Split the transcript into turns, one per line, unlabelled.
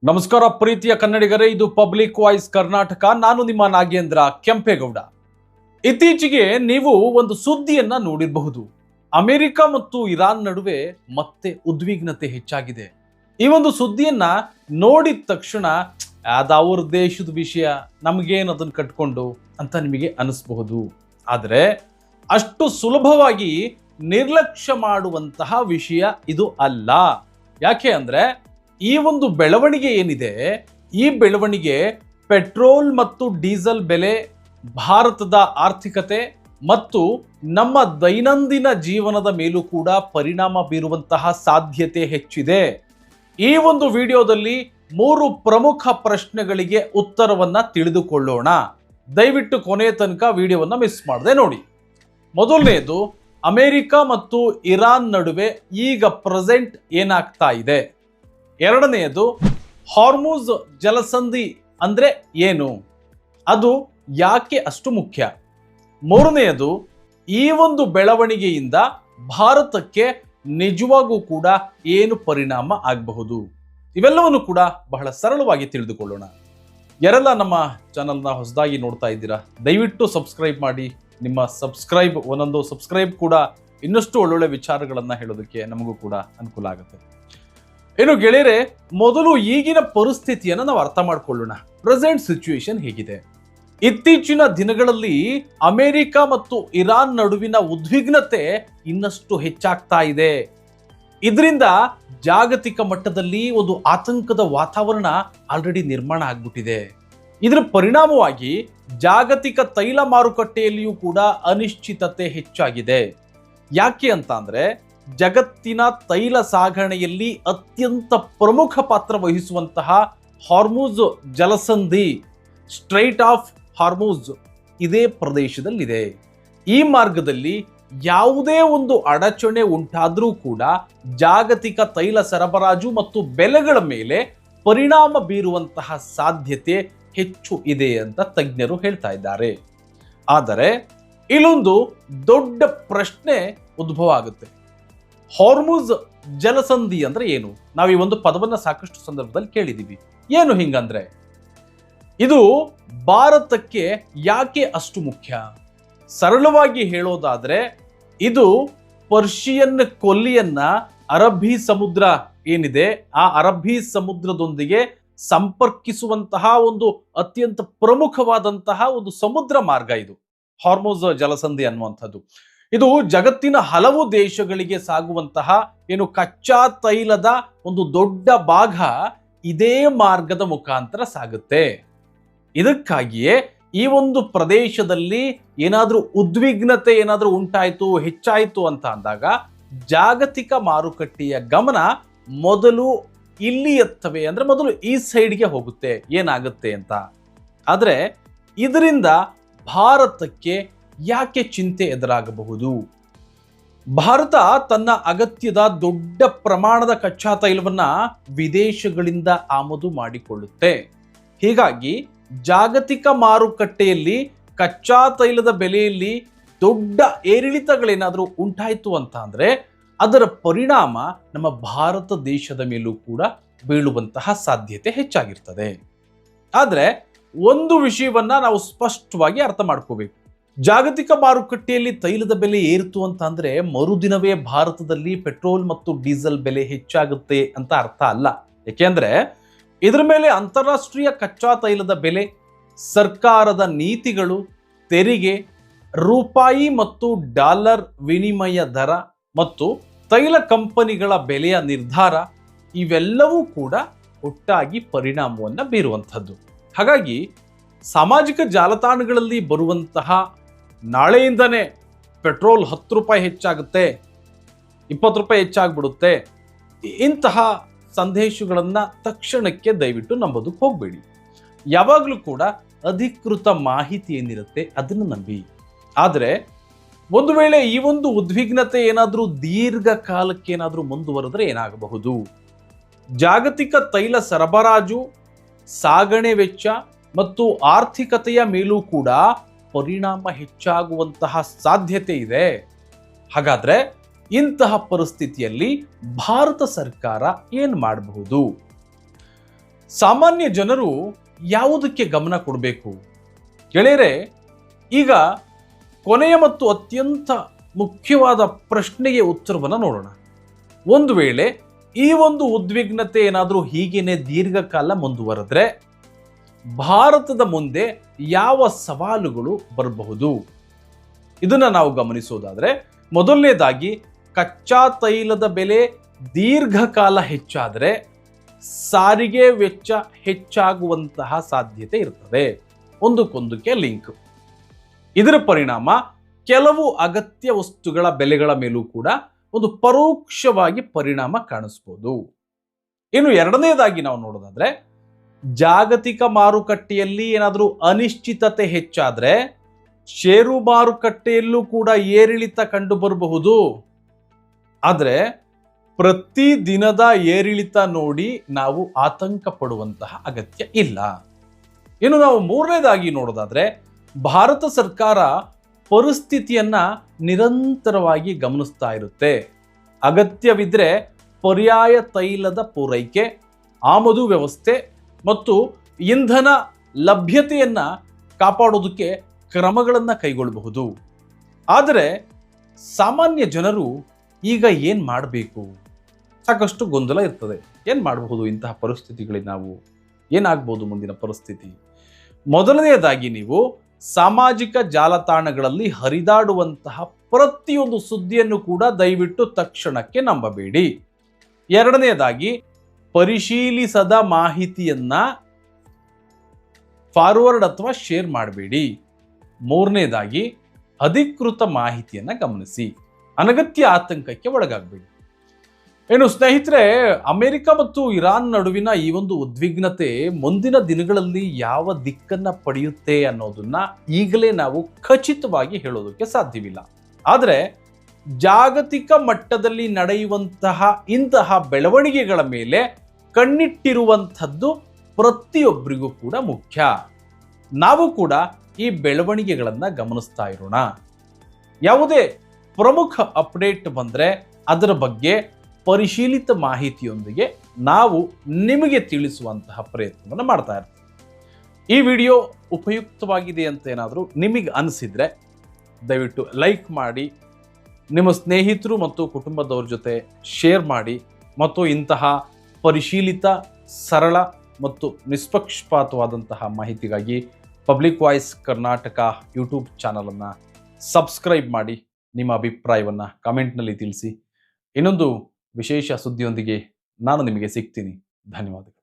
ನಮಸ್ಕಾರ ಪ್ರೀತಿಯ ಕನ್ನಡಿಗರೇ, ಇದು ಪಬ್ಲಿಕ್ ವಾಯ್ಸ್ ಕರ್ನಾಟಕ. ನಾನು ನಿಮ್ಮ ನಾಗೇಂದ್ರ ಕೆಂಪೇಗೌಡ. ಇತ್ತೀಚೆಗೆ ನೀವು ಒಂದು ಸುದ್ದಿಯನ್ನ ನೋಡಿರಬಹುದು. ಅಮೆರಿಕ ಮತ್ತು ಇರಾನ್ ನಡುವೆ ಮತ್ತೆ ಉದ್ವಿಗ್ನತೆ ಹೆಚ್ಚಾಗಿದೆ. ಈ ಒಂದು ಸುದ್ದಿಯನ್ನ ನೋಡಿದ ತಕ್ಷಣ ಅವ್ರ ದೇಶದ ವಿಷಯ, ನಮಗೇನು ಅದನ್ನ ಕಟ್ಕೊಂಡು ಅಂತ ನಿಮಗೆ ಅನಿಸಬಹುದು. ಆದರೆ ಅಷ್ಟು ಸುಲಭವಾಗಿ ನಿರ್ಲಕ್ಷ್ಯ ಮಾಡುವಂತಹ ವಿಷಯ ಇದು ಅಲ್ಲ. ಯಾಕೆ ಅಂದ್ರೆ ಈ ಒಂದು ಬೆಳವಣಿಗೆ ಏನಿದೆ, ಈ ಬೆಳವಣಿಗೆ ಪೆಟ್ರೋಲ್ ಮತ್ತು ಡೀಸೆಲ್ ಬೆಲೆ, ಭಾರತದ ಆರ್ಥಿಕತೆ ಮತ್ತು ನಮ್ಮ ದೈನಂದಿನ ಜೀವನದ ಮೇಲೂ ಕೂಡ ಪರಿಣಾಮ ಬೀರುವಂತಹ ಸಾಧ್ಯತೆ ಹೆಚ್ಚಿದೆ. ಈ ಒಂದು ವಿಡಿಯೋದಲ್ಲಿ 3 ಪ್ರಮುಖ ಪ್ರಶ್ನೆಗಳಿಗೆ ಉತ್ತರವನ್ನ ತಿಳಿದುಕೊಳ್ಳೋಣ. ದಯವಿಟ್ಟು ಕೊನೆಯ ತನಕ ವಿಡಿಯೋವನ್ನ ಮಿಸ್ ಮಾಡದೆ ನೋಡಿ. ಮೊದಲನೇದು, ಅಮೆರಿಕ ಮತ್ತು ಇರಾನ್ ನಡುವೆ ಈಗ ಪ್ರೆಸೆಂಟ್ ಏನಾಗ್ತಾ ಇದೆ. ಎರಡನೆಯದು, ಹಾರ್ಮುಜ್ ಜಲಸಂಧಿ ಅಂದ್ರೆ ಏನು, ಅದು ಯಾಕೆ ಅಷ್ಟು ಮುಖ್ಯ. ಮೂರನೆಯದು, ಈ ಒಂದು ಬೆಳವಣಿಗೆಯಿಂದ ಭಾರತಕ್ಕೆ ನಿಜವಾಗೂ ಕೂಡ ಏನು ಪರಿಣಾಮ ಆಗಬಹುದು. ಇವೆಲ್ಲವನ್ನು ಕೂಡ ಬಹಳ ಸರಳವಾಗಿ ತಿಳಿದುಕೊಳ್ಳೋಣ. ಯಾರೆಲ್ಲ ನಮ್ಮ ಚಾನಲ್ನ ಹೊಸದಾಗಿ ನೋಡ್ತಾ ಇದ್ದೀರಾ, ದಯವಿಟ್ಟು ಸಬ್ಸ್ಕ್ರೈಬ್ ಮಾಡಿ. ನಿಮ್ಮ ಒಂದೊಂದು ಸಬ್ಸ್ಕ್ರೈಬ್ ಕೂಡ ಇನ್ನಷ್ಟು ಒಳ್ಳೊಳ್ಳೆ ವಿಚಾರಗಳನ್ನ ಹೇಳೋದಕ್ಕೆ ನಮಗೂ ಕೂಡ ಅನುಕೂಲ ಆಗುತ್ತೆ. ಏನು ಗೆಳೆಯರೆ, ಮೊದಲು ಈಗಿನ ಪರಿಸ್ಥಿತಿಯನ್ನು ನಾವು ಅರ್ಥ ಮಾಡ್ಕೊಳ್ಳೋಣ. ಪ್ರೆಸೆಂಟ್ ಸಿಚುವೇಶನ್ ಹೇಗಿದೆ. ಇತ್ತೀಚಿನ ದಿನಗಳಲ್ಲಿ ಅಮೆರಿಕ ಮತ್ತು ಇರಾನ್ ನಡುವಿನ ಉದ್ವಿಗ್ನತೆ ಇನ್ನಷ್ಟು ಹೆಚ್ಚಾಗ್ತಾ ಇದೆ. ಇದರಿಂದ ಜಾಗತಿಕ ಮಟ್ಟದಲ್ಲಿ ಒಂದು ಆತಂಕದ ವಾತಾವರಣ ಆಲ್ರೆಡಿ ನಿರ್ಮಾಣ ಆಗ್ಬಿಟ್ಟಿದೆ. ಇದರ ಪರಿಣಾಮವಾಗಿ ಜಾಗತಿಕ ತೈಲ ಮಾರುಕಟ್ಟೆಯಲ್ಲಿಯೂ ಕೂಡ ಅನಿಶ್ಚಿತತೆ ಹೆಚ್ಚಾಗಿದೆ. ಯಾಕೆ ಅಂತ ಅಂದ್ರೆ, ಜಗತ್ತಿನ ತೈಲ ಸಾಗಣೆಯಲ್ಲಿ ಅತ್ಯಂತ ಪ್ರಮುಖ ಪಾತ್ರ ವಹಿಸುವಂತಹ ಹಾರ್ಮುಜ್ ಜಲಸಂಧಿ, ಸ್ಟ್ರೈಟ್ ಆಫ್ ಹಾರ್ಮುಜ್, ಇದೇ ಪ್ರದೇಶದಲ್ಲಿದೆ. ಈ ಮಾರ್ಗದಲ್ಲಿ ಯಾವುದೇ ಒಂದು ಅಡಚಣೆ ಉಂಟಾದರೂ ಕೂಡ ಜಾಗತಿಕ ತೈಲ ಸರಬರಾಜು ಮತ್ತು ಬೆಲೆಗಳ ಮೇಲೆ ಪರಿಣಾಮ ಬೀರುವಂತಹ ಸಾಧ್ಯತೆ ಹೆಚ್ಚು ಇದೆ ಅಂತ ತಜ್ಞರು ಹೇಳ್ತಾ ಇದ್ದಾರೆ. ಆದರೆ ಇಲ್ಲೊಂದು ದೊಡ್ಡ ಪ್ರಶ್ನೆ ಉದ್ಭವ ಆಗುತ್ತೆ. ಹಾರ್ಮುಜ್ ಜಲಸಂಧಿ ಅಂದ್ರೆ ಏನು? ನಾವು ಈ ಒಂದು ಪದವನ್ನ ಸಾಕಷ್ಟು ಸಂದರ್ಭದಲ್ಲಿ ಕೇಳಿದೀವಿ. ಏನು ಹಿಂಗಂದ್ರೆ, ಇದು ಭಾರತಕ್ಕೆ ಯಾಕೆ ಅಷ್ಟು ಮುಖ್ಯ? ಸರಳವಾಗಿ ಹೇಳೋದಾದ್ರೆ, ಇದು ಪರ್ಷಿಯನ್ ಕೊಲ್ಲಿಯನ್ನ ಅರಬ್ಬಿ ಸಮುದ್ರ ಏನಿದೆ, ಆ ಅರಬ್ಬಿ ಸಮುದ್ರದೊಂದಿಗೆ ಸಂಪರ್ಕಿಸುವಂತಹ ಒಂದು ಅತ್ಯಂತ ಪ್ರಮುಖವಾದಂತಹ ಒಂದು ಸಮುದ್ರ ಮಾರ್ಗ ಇದು ಹಾರ್ಮುಜ್ ಜಲಸಂಧಿ ಅನ್ನುವಂಥದ್ದು. ಇದು ಜಗತ್ತಿನ ಹಲವು ದೇಶಗಳಿಗೆ ಸಾಗುವಂತಹ ಏನು ಕಚ್ಚಾ ತೈಲದ ಒಂದು ದೊಡ್ಡ ಭಾಗ ಇದೇ ಮಾರ್ಗದ ಮುಖಾಂತರ ಸಾಗುತ್ತೆ. ಇದಕ್ಕಾಗಿಯೇ ಈ ಒಂದು ಪ್ರದೇಶದಲ್ಲಿ ಏನಾದ್ರೂ ಉದ್ವಿಗ್ನತೆ ಏನಾದ್ರೂ ಉಂಟಾಯ್ತು, ಹೆಚ್ಚಾಯ್ತು ಅಂತ ಅಂದಾಗ ಜಾಗತಿಕ ಮಾರುಕಟ್ಟೆಯ ಗಮನ ಮೊದಲು ಇಲ್ಲಿ ಎತ್ತವೆ. ಅಂದ್ರೆ ಮೊದಲು ಈ ಸೈಡ್ಗೆ ಹೋಗುತ್ತೆ, ಏನಾಗುತ್ತೆ ಅಂತ. ಆದ್ರೆ ಇದರಿಂದ ಭಾರತಕ್ಕೆ ಯಾಕೆ ಚಿಂತೆ ಎದುರಾಗಬಹುದು? ಭಾರತ ತನ್ನ ಅಗತ್ಯದ ದೊಡ್ಡ ಪ್ರಮಾಣದ ಕಚ್ಚಾ ತೈಲವನ್ನ ವಿದೇಶಗಳಿಂದ ಆಮದು ಮಾಡಿಕೊಳ್ಳುತ್ತೆ. ಹೀಗಾಗಿ ಜಾಗತಿಕ ಮಾರುಕಟ್ಟೆಯಲ್ಲಿ ಕಚ್ಚಾ ತೈಲದ ಬೆಲೆಯಲ್ಲಿ ದೊಡ್ಡ ಏರಿಳಿತಗಳೇನಾದರೂ ಉಂಟಾಯಿತು ಅಂತ ಅಂದ್ರೆ ಅದರ ಪರಿಣಾಮ ನಮ್ಮ ಭಾರತ ದೇಶದ ಮೇಲೂ ಕೂಡ ಬೀಳುವಂತಹ ಸಾಧ್ಯತೆ ಹೆಚ್ಚಾಗಿರ್ತದೆ. ಆದ್ರೆ ಒಂದು ವಿಷಯವನ್ನ ನಾವು ಸ್ಪಷ್ಟವಾಗಿ ಅರ್ಥ ಮಾಡ್ಕೋಬೇಕು. ಜಾಗತಿಕ ಮಾರುಕಟ್ಟೆಯಲ್ಲಿ ತೈಲದ ಬೆಲೆ ಏರಿತು ಅಂತ ಅಂದ್ರೆ ಮರುದಿನವೇ ಭಾರತದಲ್ಲಿ ಪೆಟ್ರೋಲ್ ಮತ್ತು ಡೀಸೆಲ್ ಬೆಲೆ ಹೆಚ್ಚಾಗುತ್ತೆ ಅಂತ ಅರ್ಥ ಅಲ್ಲ. ಯಾಕೆಂದ್ರೆ ಇದರ ಮೇಲೆ ಅಂತಾರಾಷ್ಟ್ರೀಯ ಕಚ್ಚಾ ತೈಲದ ಬೆಲೆ, ಸರ್ಕಾರದ ನೀತಿಗಳು, ತೆರಿಗೆ, ರೂಪಾಯಿ ಮತ್ತು ಡಾಲರ್ ವಿನಿಮಯ ದರ ಮತ್ತು ತೈಲ ಕಂಪನಿಗಳ ಬೆಲೆಯ ನಿರ್ಧಾರ, ಇವೆಲ್ಲವೂ ಕೂಡ ಒಟ್ಟಾಗಿ ಪರಿಣಾಮವನ್ನು ಬೀರುವಂಥದ್ದು. ಹಾಗಾಗಿ ಸಾಮಾಜಿಕ ಜಾಲತಾಣಗಳಲ್ಲಿ ಬರುವಂತಹ ನಾಳೆಯಿಂದನೇ ಪೆಟ್ರೋಲ್ 10 ರೂಪಾಯಿ ಹೆಚ್ಚಾಗುತ್ತೆ, 20 ರೂಪಾಯಿ ಹೆಚ್ಚಾಗ್ಬಿಡುತ್ತೆ, ಇಂತಹ ಸಂದೇಶಗಳನ್ನು ತಕ್ಷಣಕ್ಕೆ ದಯವಿಟ್ಟು ನಂಬೋದಕ್ಕೆ ಹೋಗಬೇಡಿ. ಯಾವಾಗಲೂ ಕೂಡ ಅಧಿಕೃತ ಮಾಹಿತಿ ಏನಿರುತ್ತೆ ಅದನ್ನು ನಂಬಿ. ಆದರೆ ಒಂದು ವೇಳೆ ಈ ಒಂದು ಉದ್ವಿಗ್ನತೆ ಏನಾದರೂ ದೀರ್ಘಕಾಲಕ್ಕೆ ಏನಾದರೂ ಮುಂದುವರೆದ್ರೆ ಏನಾಗಬಹುದು? ಜಾಗತಿಕ ತೈಲ ಸರಬರಾಜು, ಸಾಗಣೆ ವೆಚ್ಚ ಮತ್ತು ಆರ್ಥಿಕತೆಯ ಮೇಲೂ ಕೂಡ ಪರಿಣಾಮ ಹೆಚ್ಚಾಗುವಂತಹ ಸಾಧ್ಯತೆ ಇದೆ. ಹಾಗಾದ್ರೆ ಇಂತಹ ಪರಿಸ್ಥಿತಿಯಲ್ಲಿ ಭಾರತ ಸರ್ಕಾರ ಏನು ಮಾಡಬಹುದು? ಸಾಮಾನ್ಯ ಜನರು ಯಾವುದಕ್ಕೆ ಗಮನ ಕೊಡಬೇಕು? ಗೆಳೆಯರೆ, ಈಗ ಕೊನೆಯ ಮತ್ತು ಅತ್ಯಂತ ಮುಖ್ಯವಾದ ಪ್ರಶ್ನೆಗೆ ಉತ್ತರವನ್ನು ನೋಡೋಣ. ಒಂದು ವೇಳೆ ಈ ಒಂದು ಉದ್ವಿಗ್ನತೆ ಏನಾದರೂ ಹೀಗೇನೆ ದೀರ್ಘಕಾಲ ಮುಂದುವರೆದ್ರೆ ಭಾರತದ ಮುಂದೆ ಯಾವ ಸವಾಲುಗಳು ಬರಬಹುದು? ಇದನ್ನ ನಾವು ಗಮನಿಸೋದಾದ್ರೆ, ಮೊದಲನೇದಾಗಿ ಕಚ್ಚಾ ತೈಲದ ಬೆಲೆ ದೀರ್ಘಕಾಲ ಹೆಚ್ಚಾದರೆ ಸಾರಿಗೆ ವೆಚ್ಚ ಹೆಚ್ಚಾಗುವಂತಹ ಸಾಧ್ಯತೆ ಇರ್ತದೆ. ಒಂದಕ್ಕೊಂದಕ್ಕೆ ಲಿಂಕ್. ಇದರ ಪರಿಣಾಮ ಕೆಲವು ಅಗತ್ಯ ವಸ್ತುಗಳ ಬೆಲೆಗಳ ಮೇಲೂ ಕೂಡ ಒಂದು ಪರೋಕ್ಷವಾಗಿ ಪರಿಣಾಮ ಕಾಣಿಸ್ಬೋದು. ಇನ್ನು ಎರಡನೇದಾಗಿ ನಾವು ನೋಡೋದಾದ್ರೆ, ಜಾಗತಿಕ ಮಾರುಕಟ್ಟೆಯಲ್ಲಿ ಏನಾದರೂ ಅನಿಶ್ಚಿತತೆ ಹೆಚ್ಚಾದ್ರೆ ಷೇರು ಮಾರುಕಟ್ಟೆಯಲ್ಲೂ ಕೂಡ ಏರಿಳಿತ ಕಂಡು ಬರಬಹುದು. ಆದರೆ ಪ್ರತಿ ದಿನದ ಏರಿಳಿತ ನೋಡಿ ನಾವು ಆತಂಕ ಪಡುವಂತಹ ಅಗತ್ಯ ಇಲ್ಲ. ಇನ್ನು ನಾವು ಮೂರನೇದಾಗಿ ನೋಡೋದಾದ್ರೆ, ಭಾರತ ಸರ್ಕಾರ ಪರಿಸ್ಥಿತಿಯನ್ನ ನಿರಂತರವಾಗಿ ಗಮನಿಸ್ತಾ ಇರುತ್ತೆ. ಅಗತ್ಯವಿದ್ರೆ ಪರ್ಯಾಯ ತೈಲದ ಪೂರೈಕೆ, ಆಮದು ವ್ಯವಸ್ಥೆ ಮತ್ತು ಇಂಧನ ಲಭ್ಯತೆಯನ್ನ ಕಾಪಾಡೋದಕ್ಕೆ ಕ್ರಮಗಳನ್ನು ಕೈಗೊಳ್ಳಬಹುದು. ಆದರೆ ಸಾಮಾನ್ಯ ಜನರು ಈಗ ಏನು ಮಾಡಬೇಕು? ಸಾಕಷ್ಟು ಗೊಂದಲ ಇರ್ತದೆ. ಏನು ಮಾಡಬಹುದು ಇಂತಹ ಪರಿಸ್ಥಿತಿಗಳಿಗೆ? ನಾವು ಏನಾಗ್ಬೋದು ಮುಂದಿನ ಪರಿಸ್ಥಿತಿ? ಮೊದಲನೆಯದಾಗಿ, ನೀವು ಸಾಮಾಜಿಕ ಜಾಲತಾಣಗಳಲ್ಲಿ ಹರಿದಾಡುವಂತಹ ಪ್ರತಿಯೊಂದು ಸುದ್ದಿಯನ್ನು ಕೂಡ ದಯವಿಟ್ಟು ತಕ್ಷಣಕ್ಕೆ ನಂಬಬೇಡಿ. ಎರಡನೆಯದಾಗಿ, ಪರಿಶೀಲಿಸದ ಮಾಹಿತಿಯನ್ನ ಫಾರ್ವರ್ಡ್ ಅಥವಾ ಶೇರ್ ಮಾಡಬೇಡಿ. ಮೂರನೇದಾಗಿ, ಅಧಿಕೃತ ಮಾಹಿತಿಯನ್ನ ಗಮನಿಸಿ. ಅನಗತ್ಯ ಆತಂಕಕ್ಕೆ ಒಳಗಾಗಬೇಡಿ. ಏನು ಸ್ನೇಹಿತರೆ, ಅಮೆರಿಕ ಮತ್ತು ಇರಾನ್ ನಡುವಿನ ಈ ಒಂದು ಉದ್ವಿಗ್ನತೆ ಮುಂದಿನ ದಿನಗಳಲ್ಲಿ ಯಾವ ದಿಕ್ಕನ್ನ ಪಡೆಯುತ್ತೆ ಅನ್ನೋದನ್ನ ಈಗಲೇ ನಾವು ಖಚಿತವಾಗಿ ಹೇಳೋದಕ್ಕೆ ಸಾಧ್ಯವಿಲ್ಲ. ಆದರೆ ಜಾಗತಿಕ ಮಟ್ಟದಲ್ಲಿ ನಡೆಯುವಂತಹ ಇಂತಹ ಬೆಳವಣಿಗೆಗಳ ಮೇಲೆ ಕಣ್ಣಿಟ್ಟಿರುವಂಥದ್ದು ಪ್ರತಿಯೊಬ್ಬರಿಗೂ ಕೂಡ ಮುಖ್ಯ. ನಾವು ಕೂಡ ಈ ಬೆಳವಣಿಗೆಗಳನ್ನು ಗಮನಿಸ್ತಾ ಇರೋಣ. ಯಾವುದೇ ಪ್ರಮುಖ ಅಪ್ಡೇಟ್ ಬಂದರೆ ಅದರ ಬಗ್ಗೆ ಪರಿಶೀಲಿತ ಮಾಹಿತಿಯೊಂದಿಗೆ ನಾವು ನಿಮಗೆ ತಿಳಿಸುವಂತಹ ಪ್ರಯತ್ನವನ್ನು ಮಾಡ್ತಾ ಇರ್ತೀವಿ. ಈ ವಿಡಿಯೋ ಉಪಯುಕ್ತವಾಗಿದೆ ಅಂತ ಏನಾದರೂ ನಿಮಗೆ ಅನಿಸಿದರೆ ದಯವಿಟ್ಟು ಲೈಕ್ ಮಾಡಿ, ನಿಮ್ಮ ಸ್ನೇಹಿತರು ಮತ್ತು ಕುಟುಂಬದವ್ರ ಜೊತೆ ಶೇರ್ ಮಾಡಿ, ಮತ್ತು ಇಂತಹ ಪರಿಶೀಲಿತ, ಸರಳ ಮತ್ತು ನಿಷ್ಪಕ್ಷಪಾತವಾದಂತಹ ಮಾಹಿತಿಗಾಗಿ ಪಬ್ಲಿಕ್ ವಾಯ್ಸ್ ಕರ್ನಾಟಕ ಯೂಟ್ಯೂಬ್ ಚಾನಲನ್ನು ಸಬ್ಸ್ಕ್ರೈಬ್ ಮಾಡಿ. ನಿಮ್ಮ ಅಭಿಪ್ರಾಯವನ್ನು ಕಾಮೆಂಟ್ನಲ್ಲಿ ತಿಳಿಸಿ. ಇನ್ನೊಂದು ವಿಶೇಷ ಸುದ್ದಿಯೊಂದಿಗೆ ನಾನು ನಿಮಗೆ ಸಿಗ್ತೀನಿ. ಧನ್ಯವಾದಗಳು.